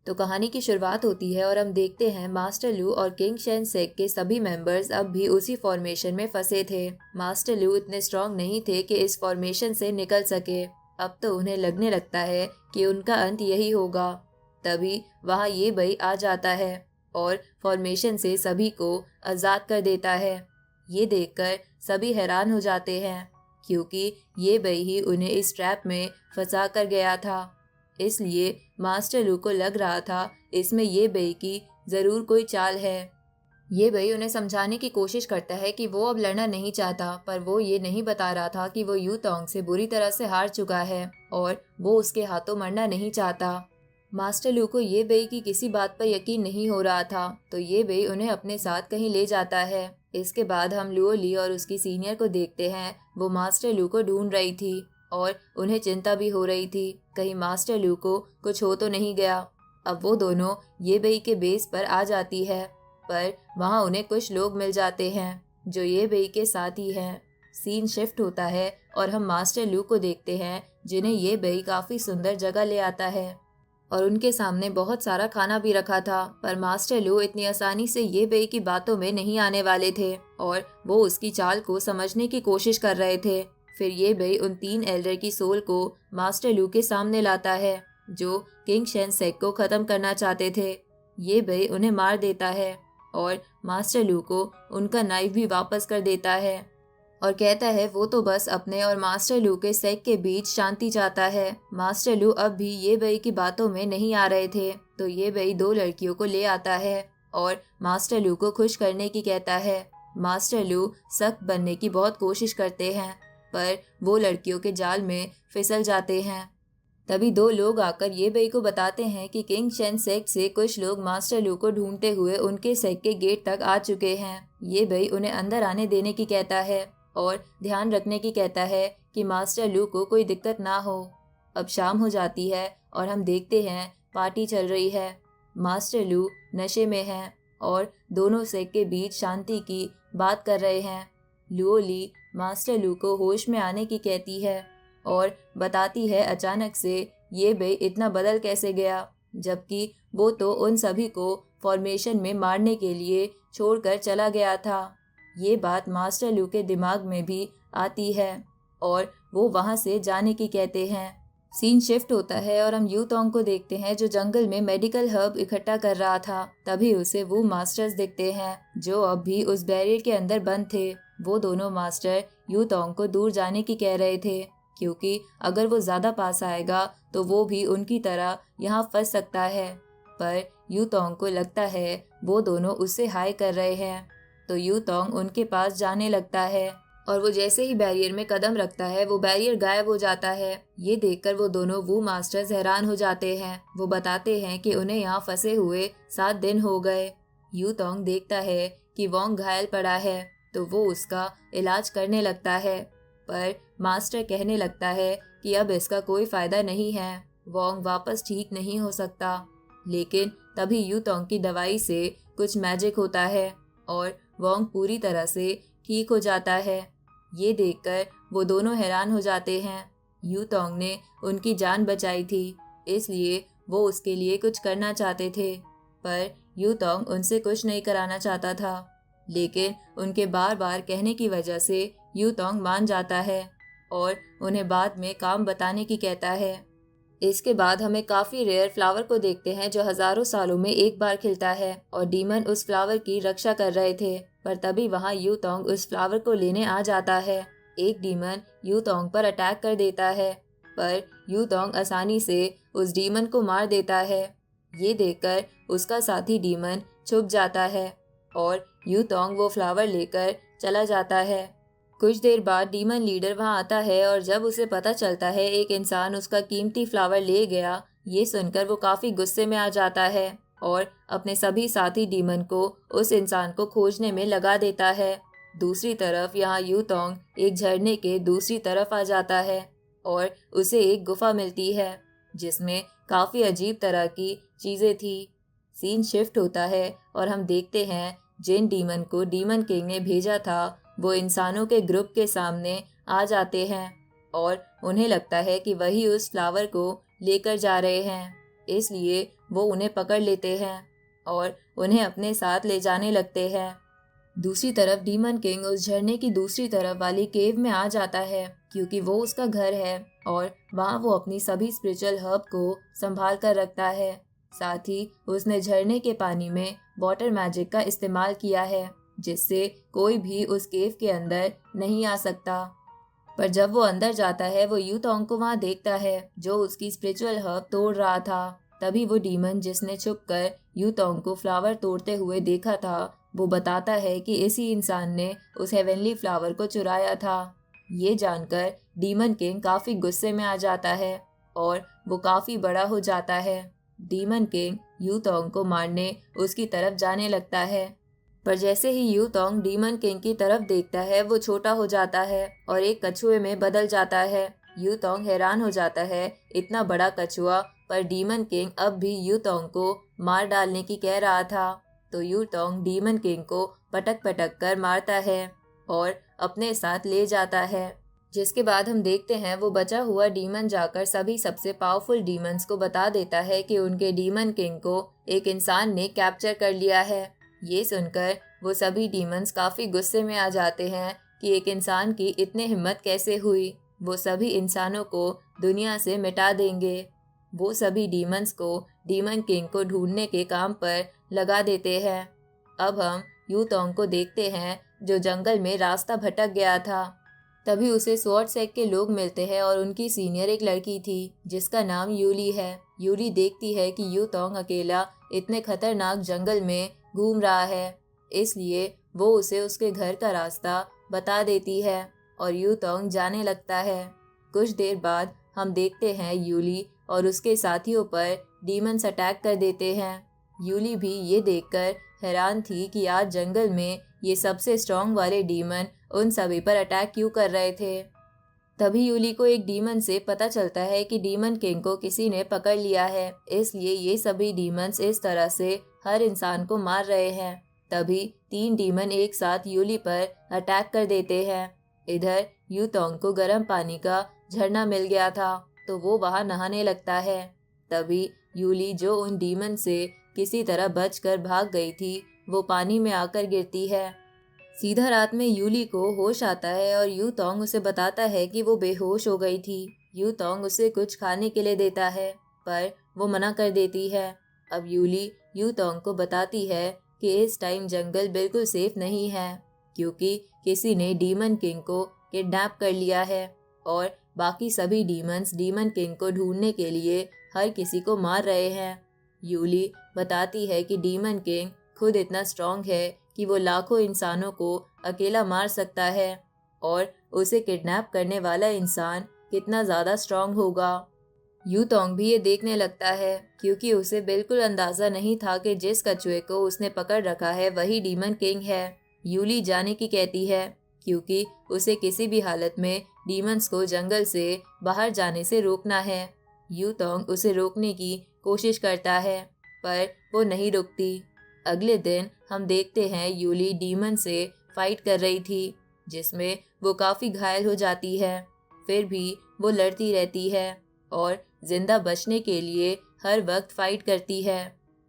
तो कहानी की शुरुआत होती है और हम देखते हैं मास्टर लू और किंग शेन सेक के सभी मेंबर्स अब भी उसी फॉर्मेशन में फंसे थे। मास्टर लू इतने स्ट्रांग नहीं थे कि इस फॉर्मेशन से निकल सके। अब तो उन्हें लगने लगता है कि उनका अंत यही होगा। तभी वहाँ ये बई आ जाता है और फॉर्मेशन से सभी को आज़ाद कर देता है। ये देखकर सभी हैरान हो जाते हैं क्योंकि ये बई ही उन्हें इस ट्रैप में फंसा कर गया था। इसलिए मास्टर लू को लग रहा था इसमें ये बई की ज़रूर कोई चाल है। ये बई उन्हें समझाने की कोशिश करता है कि वो अब लड़ना नहीं चाहता, पर वो ये नहीं बता रहा था कि वो यू तोंग से बुरी तरह से हार चुका है और वो उसके हाथों मरना नहीं चाहता। मास्टर लू को ये बई की किसी बात पर यकीन नहीं हो रहा था, तो ये बई उन्हें अपने साथ कहीं ले जाता है। इसके बाद हम लुओ ली और उसकी सीनियर को देखते हैं। वो मास्टर लू को ढूंढ रही थी और उन्हें चिंता भी हो रही थी कहीं मास्टर लू को कुछ हो तो नहीं गया। अब वो दोनों ये बई के बेस पर आ जाती है, पर वहाँ उन्हें कुछ लोग मिल जाते हैं जो ये बई के साथ ही हैं। सीन शिफ्ट होता है और हम मास्टर लू को देखते हैं जिन्हें ये बई काफ़ी सुंदर जगह ले आता है और उनके सामने बहुत सारा खाना भी रखा था। पर मास्टर लू इतनी आसानी से ये बई की बातों में नहीं आने वाले थे और वो उसकी चाल को समझने की कोशिश कर रहे थे। फिर ये बई उन 3 एल्डर की सोल को मास्टर लू के सामने लाता है जो किंग शेन सेक को ख़त्म करना चाहते थे। ये बई उन्हें मार देता है और मास्टर लू को उनका नाइफ भी वापस कर देता है और कहता है वो तो बस अपने और मास्टर लू के सेक के बीच शांति चाहता है। मास्टर लू अब भी ये बई की बातों में नहीं आ रहे थे, तो ये बई 2 लड़कियों को ले आता है और मास्टर लू को खुश करने की कहता है। मास्टर लू सख्त बनने की बहुत कोशिश करते हैं, पर वो लड़कियों के जाल में फिसल जाते हैं। तभी 2 लोग आकर ये बई को बताते हैं कि किंग शेन सेक से कुछ लोग मास्टर लू को ढूंढते हुए उनके सेक के गेट तक आ चुके हैं। ये बई उन्हें अंदर आने देने की कहता है और ध्यान रखने की कहता है कि मास्टर लू को कोई दिक्कत ना हो। अब शाम हो जाती है और हम देखते हैं पार्टी चल रही है। मास्टर लू नशे में हैं और दोनों सेक के बीच शांति की बात कर रहे हैं। लुओ ली मास्टर लू को होश में आने की कहती है और बताती है अचानक से ये बे इतना बदल कैसे गया, जबकि वो तो उन सभी को फॉर्मेशन में मारने के लिए छोड़कर चला गया था। ये बात मास्टर लू के दिमाग में भी आती है और वो वहाँ से जाने की कहते हैं। सीन शिफ्ट होता है और हम यू तोंग को देखते हैं जो जंगल में मेडिकल हर्ब इकट्ठा कर रहा था। तभी उसे वो मास्टर्स दिखते हैं जो अब भी उस बैरियर के अंदर बंद थे। वो दोनों मास्टर यू तोंग को दूर जाने की कह रहे थे क्योंकि अगर वो ज़्यादा पास आएगा तो वो भी उनकी तरह यहाँ फंस सकता है। पर यू तोंग को लगता है वो दोनों उससे हाय कर रहे हैं, तो यू तोंग उनके पास जाने लगता है और वो जैसे ही बैरियर में कदम रखता है वो बैरियर गायब हो जाता है। ये देखकर वो दोनों वो मास्टर्स हैरान हो जाते हैं। वो बताते हैं कि उन्हें यहाँ फंसे हुए 7 दिन हो गए। यू तोंग देखता है कि वोंग घायल पड़ा है तो वो उसका इलाज करने लगता है, पर मास्टर कहने लगता है कि अब इसका कोई फायदा नहीं है, वोंग वापस ठीक नहीं हो सकता। लेकिन तभी यू तोंग की दवाई से कुछ मैजिक होता है और वोंग पूरी तरह से ठीक हो जाता है। ये देखकर वो दोनों हैरान हो जाते हैं। यू तोंग ने उनकी जान बचाई थी, इसलिए वो उसके लिए कुछ करना चाहते थे, पर यू तोंग उनसे कुछ नहीं कराना चाहता था। लेकिन उनके बार बार कहने की वजह से यू तोंग मान जाता है और उन्हें बाद में काम बताने की कहता है। इसके बाद हमें काफ़ी रेयर फ्लावर को देखते हैं जो हज़ारों सालों में एक बार खिलता है और डीमन उस फ्लावर की रक्षा कर रहे थे। पर तभी वहाँ यू तोंग उस फ्लावर को लेने आ जाता है। एक डीमन यू तोंग पर अटैक कर देता है, पर यू तोंग आसानी से उस डीमन को मार देता है। ये देखकर उसका साथी डीमन छुप जाता है और यू तोंग वो फ्लावर लेकर चला जाता है। कुछ देर बाद डीमन लीडर वहां आता है और जब उसे पता चलता है एक इंसान उसका कीमती फ्लावर ले गया, ये सुनकर वो काफ़ी गुस्से में आ जाता है और अपने सभी साथी डीमन को उस इंसान को खोजने में लगा देता है। दूसरी तरफ यहाँ यू तोंग एक झरने के दूसरी तरफ आ जाता है और उसे एक गुफा मिलती है जिसमें काफ़ी अजीब तरह की चीज़ें थी। सीन शिफ्ट होता है और हम देखते हैं जिन डीमन को डीमन किंग ने भेजा था वो इंसानों के ग्रुप के सामने आ जाते हैं और उन्हें लगता है कि वही उस फ्लावर को लेकर जा रहे हैं, इसलिए वो उन्हें पकड़ लेते हैं और उन्हें अपने साथ ले जाने लगते हैं। दूसरी तरफ डीमन किंग उस झरने की दूसरी तरफ वाली केव में आ जाता है क्योंकि वो उसका घर है और वहाँ वो अपनी सभी स्पिरिचुअल हर्ब को संभाल कर रखता है। साथ ही उसने झरने के पानी में वाटर मैजिक का इस्तेमाल किया है जिससे कोई भी उस केव के अंदर नहीं आ सकता। पर जब वो अंदर जाता है वो यूतोंग को वहाँ देखता है जो उसकी स्पिरिचुअल हर्ब तोड़ रहा था। तभी वो डीमन जिसने छुपकर यूतोंग को फ्लावर तोड़ते हुए देखा था वो बताता है कि इसी इंसान ने उस हेवनली फ्लावर को चुराया था। ये जानकर डीमन किंग काफी गुस्से में आ जाता है और वो काफी बड़ा हो जाता है। डीमन किंग यूतोंग को मारने उसकी तरफ जाने लगता है पर जैसे ही यूतोंग डीमन किंग की तरफ देखता है वो छोटा हो जाता है और एक कछुए में बदल जाता है। यूतोंग हैरान हो जाता है, इतना बड़ा कछुआ, पर डीमन किंग अब भी यूतोंग को मार डालने की कह रहा था। तो यूतोंग डीमन किंग को पटक पटक कर मारता है और अपने साथ ले जाता है। जिसके बाद हम देखते हैं वो बचा हुआ डीमन जाकर सभी सबसे पावरफुल डीमंस को बता देता है कि उनके डीमन किंग को एक इंसान ने कैप्चर कर लिया है। ये सुनकर वो सभी डीमंस काफी गुस्से में आ जाते हैं कि एक इंसान की इतनी हिम्मत कैसे हुई। वो सभी इंसानों को दुनिया से मिटा देंगे। वो सभी डीमंस को डीमन किंग को ढूंढने के काम पर लगा देते हैं। अब हम यूतोंग को देखते हैं जो जंगल में रास्ता भटक गया था। तभी उसे स्वॉर्ड सेक के लोग मिलते हैं और उनकी सीनियर एक लड़की थी जिसका नाम यूली है। यूली देखती है कि यूतोंग अकेला इतने खतरनाक जंगल में घूम रहा है, इसलिए वो उसे उसके घर का रास्ता बता देती है और यूतोंग जाने लगता है। कुछ देर बाद हम देखते हैं यूली और उसके साथियों पर डीमंस अटैक कर देते हैं। यूली भी ये देखकर हैरान थी कि आज जंगल में ये सबसे स्ट्रॉन्ग वाले डीमन उन सभी पर अटैक क्यों कर रहे थे। तभी यूली को एक डीमन से पता चलता है कि डीमन किंग को किसी ने पकड़ लिया है, इसलिए ये सभी डीमंस इस तरह से हर इंसान को मार रहे हैं। तभी 3 डीमन एक साथ यूली पर अटैक कर देते हैं। इधर यूतोंग को गर्म पानी का झरना मिल गया था तो वो वहां नहाने लगता है। तभी यूली जो उन डीमन से किसी तरह बचकर भाग गई थी वो पानी में आकर गिरती है। सीधा रात में यूली को होश आता है और यूतोंग उसे बताता है कि वो बेहोश हो गई थी। यूतोंग उसे कुछ खाने के लिए देता है पर वो मना कर देती है। अब यूली यूतोंग को बताती है कि इस टाइम जंगल बिल्कुल सेफ नहीं है क्योंकि किसी ने डीमन किंग को किडनैप कर लिया है और बाकी सभी डीमंस डीमन किंग को ढूंढने के लिए हर किसी को मार रहे हैं। यूली बताती है कि डीमन किंग खुद इतना स्ट्रॉन्ग है कि वो लाखों इंसानों को अकेला मार सकता है और उसे किडनैप करने वाला इंसान कितना ज़्यादा स्ट्रॉन्ग होगा। यूतोंग भी ये देखने लगता है क्योंकि उसे बिल्कुल अंदाज़ा नहीं था कि जिस कछुए को उसने पकड़ रखा है वही डीमन किंग है। यूली जाने की कहती है क्योंकि उसे किसी भी हालत में डीमंस को जंगल से बाहर जाने से रोकना है। यूतोंग उसे रोकने की कोशिश करता है पर वो नहीं रुकती। अगले दिन हम देखते हैं यूली डीमन से फाइट कर रही थी जिसमें वो काफ़ी घायल हो जाती है। फिर भी वो लड़ती रहती है और जिंदा बचने के लिए हर वक्त फाइट करती है।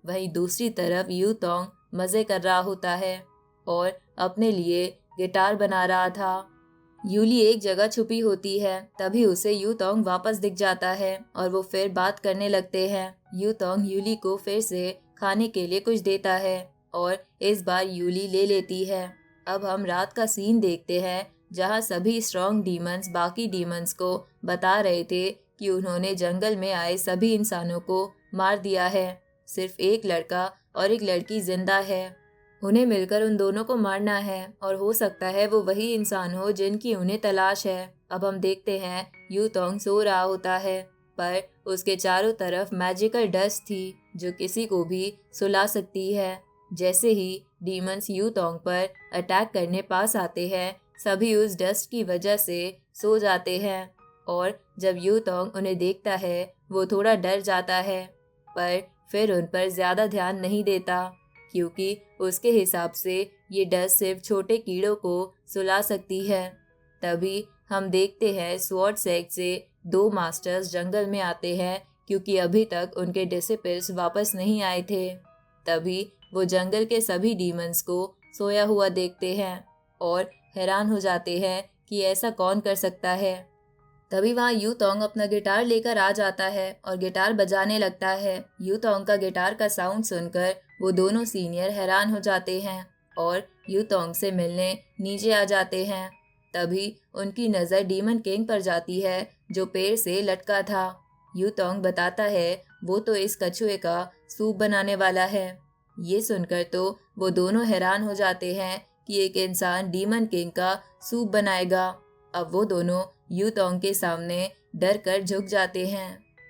वहीं दूसरी तरफ यूतोंग मज़े कर रहा होता है और अपने लिए गिटार बना रहा था। यूली एक जगह छुपी होती है तभी उसे यूतोंग वापस दिख जाता है और वो फिर बात करने लगते हैं। यूतोंग यूली को फिर से खाने के लिए कुछ देता है और इस बार यूली ले लेती है। अब हम रात का सीन देखते हैं जहां सभी स्ट्रॉन्ग डीमंस बाकी डीमंस को बता रहे थे कि उन्होंने जंगल में आए सभी इंसानों को मार दिया है, सिर्फ एक लड़का और एक लड़की जिंदा है। उन्हें मिलकर उन दोनों को मारना है और हो सकता है वो वही इंसान हो जिनकी उन्हें तलाश है। अब हम देखते हैं यूतोंग सो रहा होता है पर उसके चारों तरफ मैजिकल डस्ट थी जो किसी को भी सुला सकती है। जैसे ही डीमंस यूतोंग पर अटैक करने पास आते हैं सभी उस डस्ट की वजह से सो जाते हैं और जब यूतोंग उन्हें देखता है वो थोड़ा डर जाता है पर फिर उन पर ज़्यादा ध्यान नहीं देता क्योंकि उसके हिसाब से ये डस्ट सिर्फ छोटे कीड़ों को सुला सकती है। तभी हम देखते हैं स्वॉर्ड सेक से 2 मास्टर्स जंगल में आते हैं क्योंकि अभी तक उनके डिसिपल्स वापस नहीं आए थे। तभी वो जंगल के सभी डीमंस को सोया हुआ देखते हैं और हैरान हो जाते हैं कि ऐसा कौन कर सकता है। तभी वहाँ यूतोंग अपना गिटार लेकर आ जाता है और गिटार बजाने लगता है। यूतोंग का गिटार का साउंड सुनकर वो दोनों सीनियर हैरान हो जाते हैं और यूतोंग से मिलने नीचे आ जाते हैं। तभी उनकी नज़र डीमन किंग पर जाती है जो पेड़ से लटका था। यूतोंग बताता है वो तो इस कछुए का सूप बनाने वाला है। ये सुनकर तो वो दोनों हैरान हो जाते हैं कि एक इंसान डीमन किंग का सूप बनाएगा। अब वो दोनों यूतोंग के सामने डर कर झुक जाते हैं।